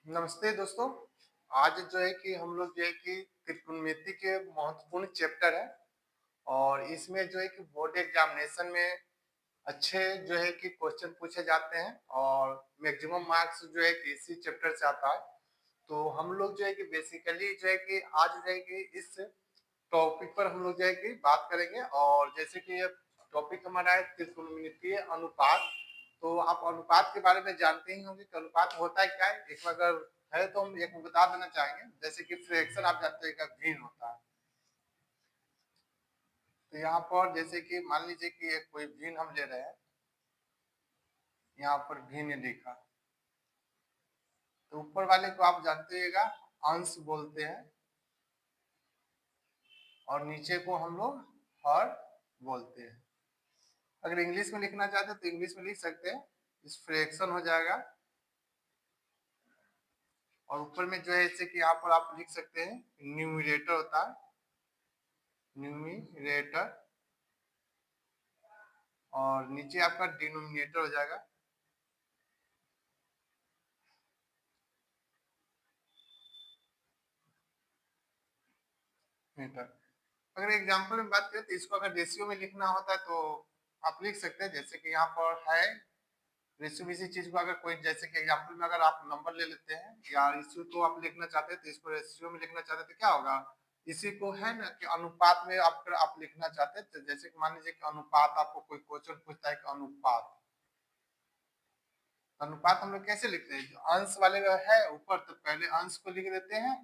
नमस्ते दोस्तों। आज जो है कि हम लोग जो है कि त्रिकोणमिति के महत्वपूर्ण चैप्टर है और इसमें जो है कि बोर्ड एग्जामिनेशन में अच्छे जो है कि क्वेश्चन पूछे जाते हैं और मैक्सिमम मार्क्स जो है कि इसी चैप्टर से आता है। तो हम लोग जो है कि बेसिकली जो है कि आज जो है कि इस टॉपिक पर हम लोग जो है कि बात करेंगे और जैसे कि ये टॉपिक हमारा है त्रिकोणमितीय अनुपात। तो आप अनुपात के बारे में जानते ही होंगे कि अनुपात होता है क्या है। एक बार अगर है तो हम एक बता देना चाहेंगे, जैसे कि फ्रैक्शन आप जानते हैं का भिन्न होता है। तो यहाँ पर जैसे कि मान लीजिए कि एक कोई भिन्न हम ले रहे हैं, यहाँ पर भिन्न लिखा, तो ऊपर वाले को आप जानते होगा अंश बोलते हैं और नीचे को हम लोग हर बोलते हैं। अगर इंग्लिश में लिखना चाहते हैं तो इंग्लिश में लिख सकते हैं, इस फ्रैक्शन हो जाएगा। और ऊपर में जो है जैसे कि यहाँ पर आप लिख सकते हैं न्यूमरेटर होता है, न्यूमरेटर, और नीचे आपका डिनोमिनेटर हो जाएगा। मीटर। अगर एग्जांपल में बात करें तो इसको अगर रेशियो में लिखना होता है तो आप लिख सकते हैं, जैसे कि यहाँ पर है रेशियो में। इसी चीज को अगर कोई जैसे कि एग्जांपल में अगर आप नंबर ले लेते हैं या रेशियो को आप लिखना चाहते हैं तो इसको रेशियो में लिखना चाहते हैं तो क्या होगा, इसी को है ना कि अनुपात में आप लिखना चाहते हैं। तो जैसे कि मान लीजिए कि अनुपात, आपको कोई क्वेश्चन पूछता है कि अनुपात, अनुपात हम लोग कैसे लिखते हैं, जो अंश वाले है ऊपर तो पहले अंश को लिख देते हैं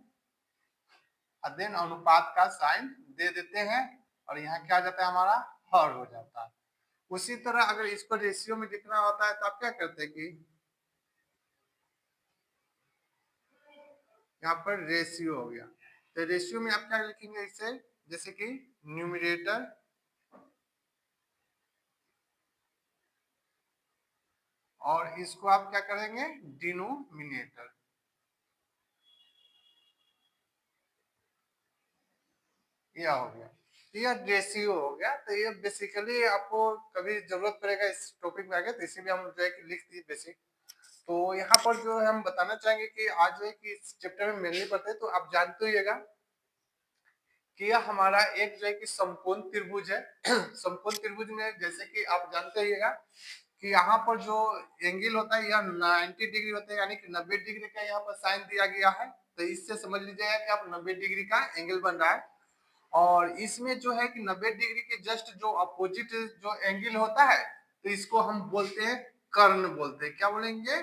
और देन अनुपात का साइन दे देते हैं और यहाँ क्या आ जाता है हमारा हर हो जाता है। उसी तरह अगर इसको रेशियो में लिखना होता है तो आप क्या करते हैं कि यहाँ पर रेशियो हो गया, तो रेशियो में आप क्या लिखेंगे इसे, जैसे कि न्यूमरेटर और इसको आप क्या करेंगे डिनोमिनेटर। यह हो गया, यह रेशियो हो गया। तो ये बेसिकली आपको कभी जरूरत पड़ेगा इस टॉपिक में आगे, तो इसीलिए हम जो है कि लिख दिए बेसिक। तो यहाँ पर जो है हम बताना चाहेंगे कि आज जो है कि इस चैप्टर में मेनली पढ़ते हैं तो आप जानते होइएगा कि यह हमारा एक जो है कि समकोण त्रिभुज है। समकोण त्रिभुज में जैसे कि आप जानते होइएगा कि यहाँ पर जो एंगल होता है यह 90 डिग्री होता है, यानी कि 90 डिग्री का यहाँ पर साइन दिया गया है। तो इससे समझ लीजिएगा कि आप 90 डिग्री का एंगल बन रहा है और इसमें जो है कि 90 डिग्री के जस्ट जो अपोजिट जो एंगल होता है तो इसको हम बोलते हैं कर्ण बोलते हैं। क्या बोलेंगे,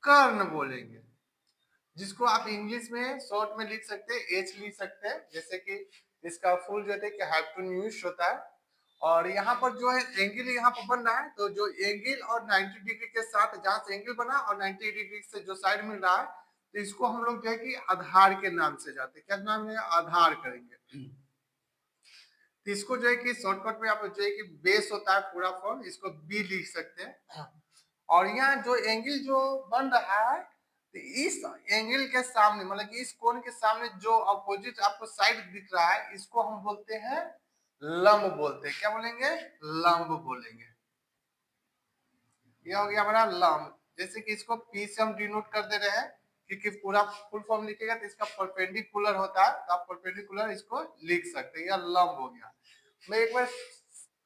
कर्ण बोलेंगे, जिसको आप इंग्लिश में शॉर्ट में लिख सकते हैं एच लिख सकते हैं, जैसे कि इसका फुल जो है कि हाइपोटेन्यूज होता है। और यहाँ पर जो है एंगल यहाँ पर बन रहा है, तो जो एंगल और 90 डिग्री के साथ जहां से एंगल बना और 90 डिग्री से जो साइड मिल रहा है तो इसको हम लोग जो है कि आधार के नाम से जाते हैं। क्या नाम है, आधार करेंगे। तो इसको जो है कि शॉर्टकट में आप जो है कि बेस होता है पूरा फॉर्म, इसको बी लिख सकते हैं। और यहाँ जो एंगल जो बन रहा है तो इस एंगल के सामने मतलब कि इस कोण के सामने जो अपोजिट आपको साइड दिख रहा है इसको हम बोलते हैं लंब बोलते हैं। क्या बोलेंगे, लंब बोलेंगे। यह हो गया हमारा लंब। जैसे कि इसको पी से हम डिनोट कर दे रहे हैं क्योंकि पूरा फुल फॉर्म लिखेगा तो इसका परपेंडिकुलर होता है, तो आप परपेंडिकुलर इसको लिख सकते हैं। यह लंब हो गया। मैं एक बार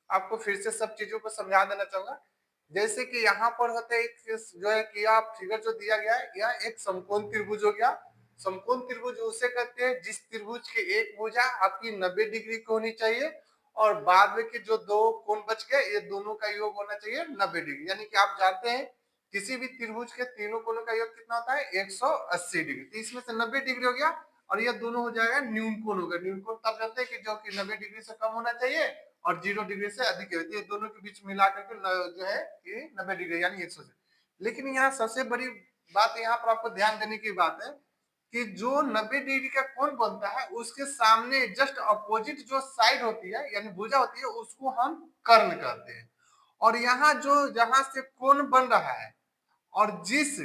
आपको फिर से सब चीजों को समझा देना चाहूंगा। जैसे कि यहाँ पर होता है एक जो है कि यह फिगर जो दिया गया है यह एक समकोण त्रिभुज हो गया। समकोण त्रिभुज उसे कहते हैं जिस त्रिभुज की एक भुजा आपकी 90 डिग्री की होनी चाहिए और बाद में के जो दो कोण बच गए ये दोनों का योग होना चाहिए 90 डिग्री। यानी कि आप जानते हैं किसी भी त्रिभुज के तीनों कोणों का योग कितना होता है 180 डिग्री, तो इसमें से 90 डिग्री हो गया और ये दोनों हो जाएगा न्यून कोण होगा। न्यून कोण तब जानते हैं कि जो कि 90 डिग्री से कम होना चाहिए और 0 डिग्री से अधिक है, ये दोनों के बीच मिला करके जो है कि 90 डिग्री यानी 180। लेकिन यहाँ सबसे बड़ी बात यहाँ पर आपको ध्यान देने की बात है कि जो 90 डिग्री का कोण बनता है उसके सामने जस्ट अपोजिट जो साइड होती है यानी भुजा होती है उसको हम कर्ण कहते हैं। और यहाँ जो जहां से कोण बन रहा है और जिस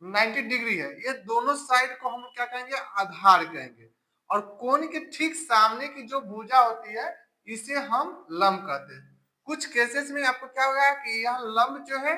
90 डिग्री है ये दोनों साइड को हम क्या कहेंगे, आधार कहेंगे। और कोण के ठीक सामने की जो भुजा होती है इसे हम लंब कहते हैं। कुछ केसेस में आपको क्या होगा कि यह लंब जो है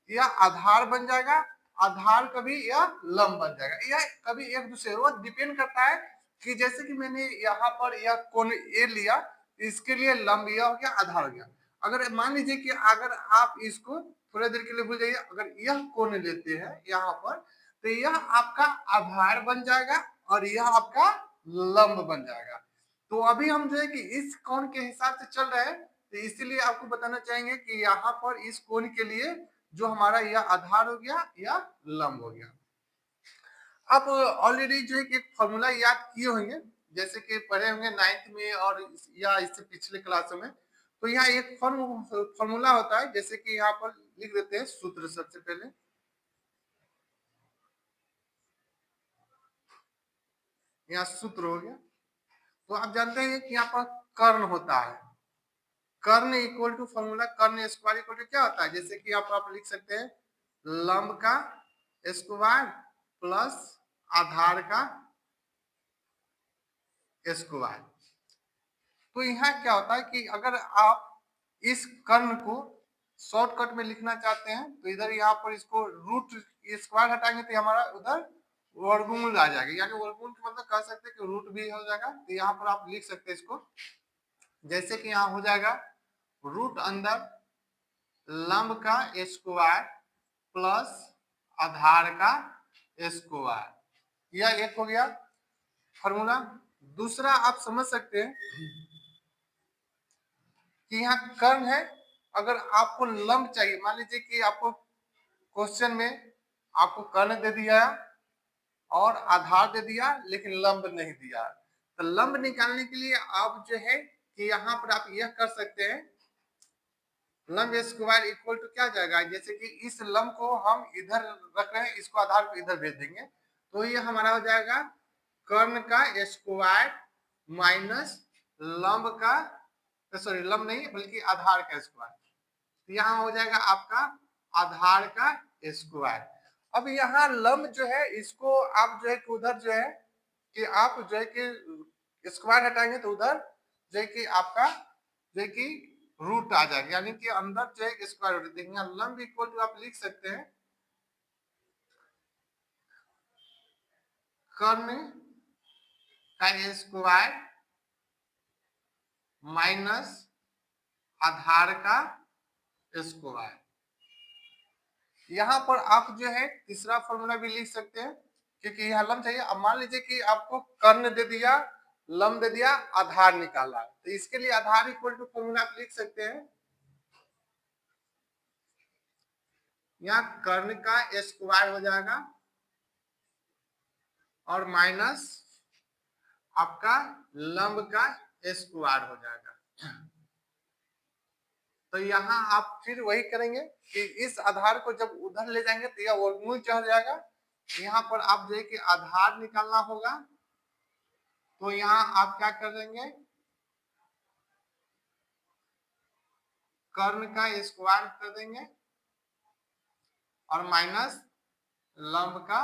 यह आधार बन जाएगा आधार कभी यह लंब बन जाएगा। यह कभी एक दूसरे वो डिपेंड करता है कि जैसे कि मैंने यहाँ पर यह कोण ए लिया, इसके लिए लंब यह हो गया, आधार हो गया। अगर मान लीजिए कि अगर आप इसको थोड़ी देर के लिए भूल जाइए, अगर यह कोण लेते हैं यहाँ पर, तो यह आपका आधार बन जाएगा और यह आपका लंब बन जाएगा। तो अभी हम जो है कि इस कोण के हिसाब से चल रहे हैं, तो इसीलिए आपको बताना चाहेंगे कि यहाँ पर इस कोण के लिए जो हमारा यह आधार हो गया या लंब हो गया। आप ऑलरेडी जो है कि एक फॉर्मूला याद किए होंगे, जैसे कि पढ़े होंगे 9th में और या इससे पिछले क्लासों में। तो यहाँ एक फॉर्मूला होता है, जैसे कि यहाँ पर लिख देते हैं सूत्र। सबसे पहले यहाँ सूत्र हो गया। तो आप जानते हैं कि यहाँ पर कर्ण होता है। कर्ण इक्वल टू फॉर्मूला कर्ण स्क्वायर इक्वल टू क्या होता है, जैसे कि आप लिख सकते हैं लंब का स्क्वायर प्लस आधार का स्क्वायर। तो यहाँ क्या होता है कि अगर आप इस कर्ण को शॉर्टकट में लिखना चाहते हैं, तो इधर यहाँ पर इसको रूट स्क्वायर हटाएंगे तो हमारा उधर वर्गमूल आ जाएगा, यानी वर्गमूल का मतलब कह सकते हैं कि रूट भी हो जाएगा। तो यहाँ पर आप लिख सकते हैं इसको, जैसे कि यहाँ हो जाएगा रूट अंदर लंब का स्क्वायर प्लस आधार का स्क्वायर। यह एक हो गया फॉर्मूला। दूसरा आप समझ सकते हैं कि यहाँ कर्ण है, अगर आपको लंब चाहिए, मान लीजिए कि आपको क्वेश्चन में आपको कर्ण दे दिया और आधार दे दिया लेकिन लंब नहीं दिया, तो लंब निकालने के लिए आप जो है कि यहाँ पर आप यह कर सकते हैं, लंब स्क्वायर इक्वल टू क्या जाएगा, जैसे कि इस लंब को हम इधर रख रहे हैं, इसको आधार को इधर भेज देंगे, तो ये हमारा हो जाएगा कर्ण का स्क्वायर माइनस लंब का, सॉरी लंब नहीं बल्कि आधार का स्क्वायर। तो यहाँ हो जाएगा आपका आधार का स्क्वायर। अब यहाँ लंब जो है इसको आप जो है कि उधर जो है कि आप जो है कि स्क्वायर हटाएंगे तो उधर जो है कि आपका जो है कि रूट आ जाएगा, यानी कि अंदर जो है स्क्वायर रूट देखेंगे। लंब इक्वल टू आप लिख सकते हैं कर्ण का स्क्वायर माइनस आधार का स्क्वायर। यहाँ पर आप जो है तीसरा फॉर्मूला भी लिख सकते हैं, क्योंकि यह लंब चाहिए। अब मान लीजिए कि आपको कर्ण दे दिया, लंब दे दिया, आधार निकाला, तो इसके लिए आधार इक्वल टू फॉर्मूला आप लिख सकते हैं, यहाँ कर्ण का स्क्वायर हो जाएगा और माइनस आपका लंब का स्क्वायर हो जाएगा। तो यहाँ आप फिर वही करेंगे कि इस आधार को जब उधर ले जाएंगे तो यह वर्गमूल चढ़ जाएगा। यहाँ पर आप जो है कि आधार निकालना होगा, तो यहाँ आप क्या कर देंगे, कर्ण का स्क्वायर कर देंगे और माइनस लंब का